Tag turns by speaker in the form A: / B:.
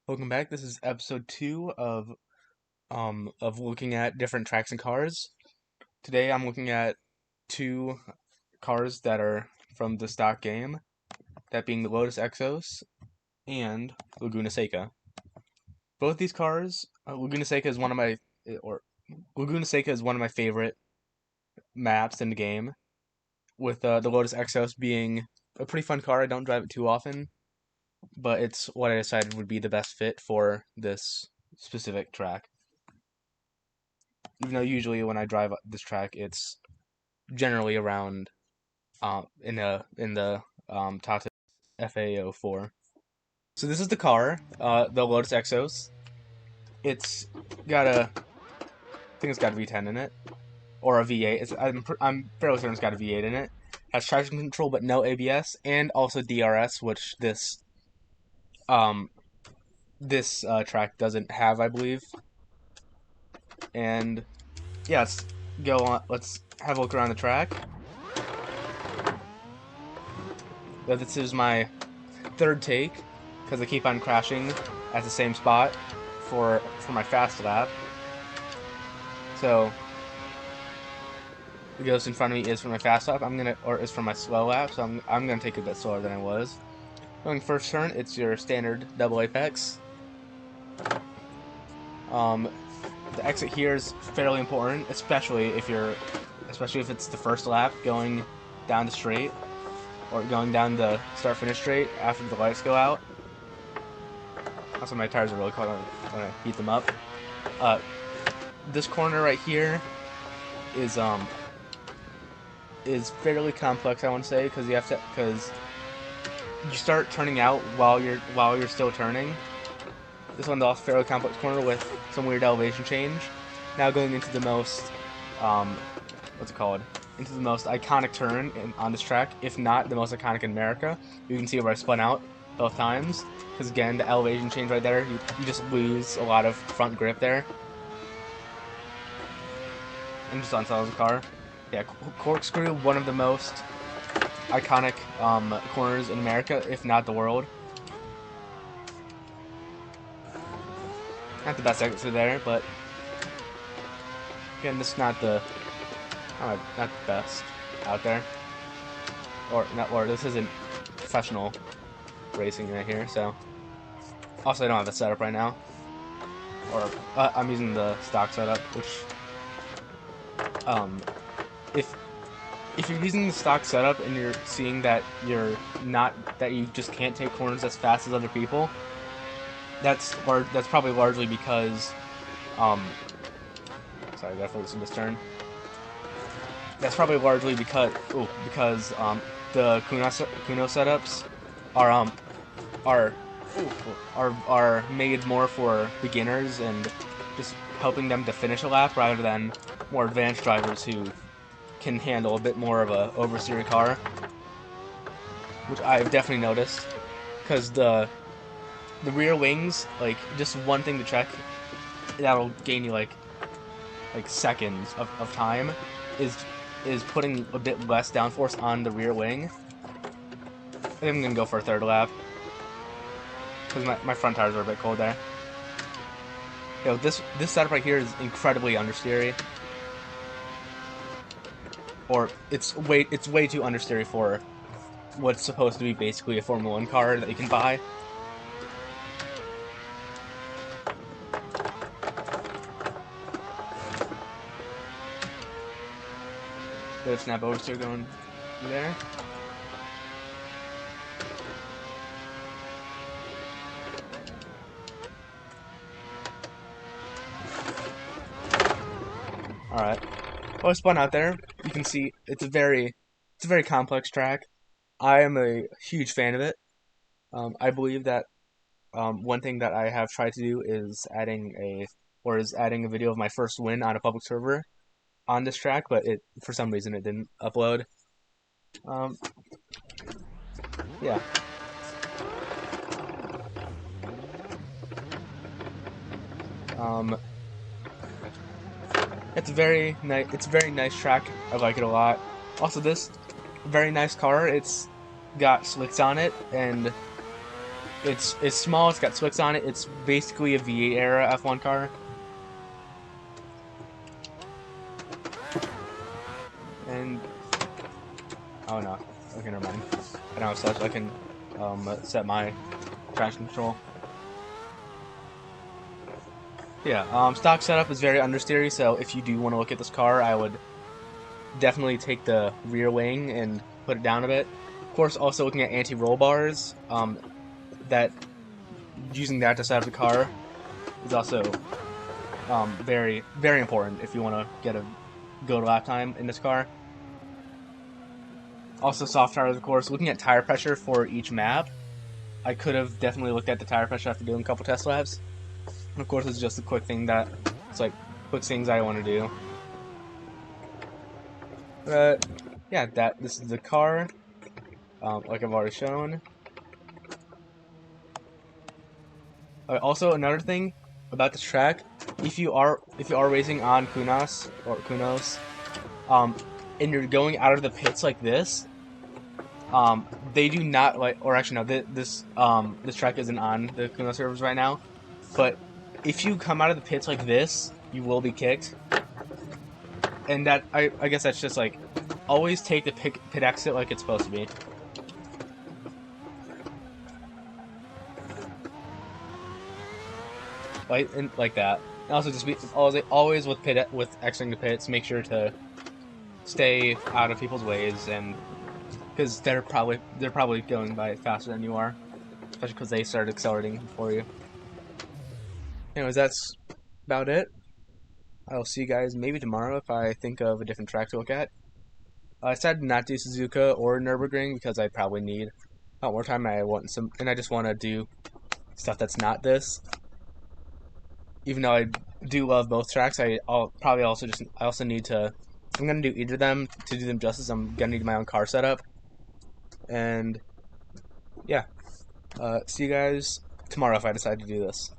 A: Welcome back. This is episode 2 of looking at different tracks and cars. Today I'm looking at two cars that are from the stock game, that being the Lotus Exos and Laguna Seca. Both these cars, Laguna Seca is one of my or Laguna Seca is one of my favorite maps in the game, with the Lotus Exos being a pretty fun car. I don't drive it too often, but it's what I decided would be the best fit for this specific track. Even though usually when I drive this track, it's generally around in the Tata FA04. So this is the car, the Lotus Exos. It's got I think it's got a V10 in it, or a V8. I'm fairly certain it's got a V8 in it. Has traction control but no ABS, and also DRS, which um this track doesn't have, I believe. And yeah, let's go on. Let's have a look around the track. This is my third take because I keep on crashing at the same spot for my fast lap. So the ghost in front of me is for my fast lap. Is for my slow lap. So I'm gonna take it a bit slower than I was. Going first turn, it's your standard double apex. The exit here is fairly important, especially if it's the first lap going down the straight, or going down the start-finish straight after the lights go out. Also, my tires are really cold when I heat them up. This corner right here is fairly complex, I want to say, because you start turning out while you're still turning. This one's also a fairly complex corner with some weird elevation change. Now going into the most into the most iconic turn on this track, if not the most iconic in America. You can see where I spun out both times, because again, the elevation change right there, you just lose a lot of front grip there. And just unsettles the car. Yeah, corkscrew, one of the most iconic corners in America, if not the world. Not the best exit there, but again, this is not the best out there. Or this isn't professional racing right here, so. Also, I don't have a setup right now. Or, I'm using the stock setup, which, if you're using the stock setup and you're seeing that you just can't take corners as fast as other people, that's probably largely because, sorry, I gotta focus on this turn. That's probably largely because the Kuno setups are made more for beginners and just helping them to finish a lap rather than more advanced drivers who can handle a bit more of a oversteering car, which I've definitely noticed, because the rear wings, like, just one thing to check that'll gain you like seconds of time is putting a bit less downforce on the rear wing. I think I'm gonna go for a third lap because my front tires are a bit cold there. This setup right here is incredibly understeery, or it's way too understeery for what's supposed to be basically a Formula 1 car that you can buy. Bit of snap oversteer going there. Alright. Well, I spun out there. You can see it's a very complex track. I am a huge fan of it. I believe that one thing that I have tried to do is adding a video of my first win on a public server on this track, but for some reason it didn't upload. Yeah. It's a very nice track. I like it a lot. Also, this very nice car. It's got slicks on it, and It's small. It's got swicks on it. It's basically a V8 era F1 car. And oh no, okay, never mind. I don't have such. I can set my traction control. Yeah, stock setup is very understeery, so if you do want to look at this car, I would definitely take the rear wing and put it down a bit. Of course, also looking at anti-roll bars, that using that to set up the car is also very, very important if you want to get a good lap time in this car. Also, soft tires, of course. Looking at tire pressure for each map, I could have definitely looked at the tire pressure after doing a couple test laps. And of course, it's just a quick thing that it's like quick things I want to do. But yeah, this is the car, like I've already shown. Also, another thing about this track, if you are racing on Kunos, and you're going out of the pits like this, they do not like, or actually no, this track isn't on the Kunos servers right now, but if you come out of the pits like this, you will be kicked. And that I guess that's just like, always take the pit exit like it's supposed to be. Like that. And also just be always with exiting the pits, make sure to stay out of people's ways, and because they're probably going by faster than you are, especially because they started accelerating before you. Anyways, that's about it. I'll see you guys maybe tomorrow if I think of a different track to look at. I decided not to do Suzuka or Nürburgring because I probably need a lot more time. And I just want to do stuff that's not this. Even though I do love both tracks, I'll probably also need to. If I'm gonna do either of them to do them justice, I'm gonna need my own car setup. And yeah, see you guys tomorrow if I decide to do this.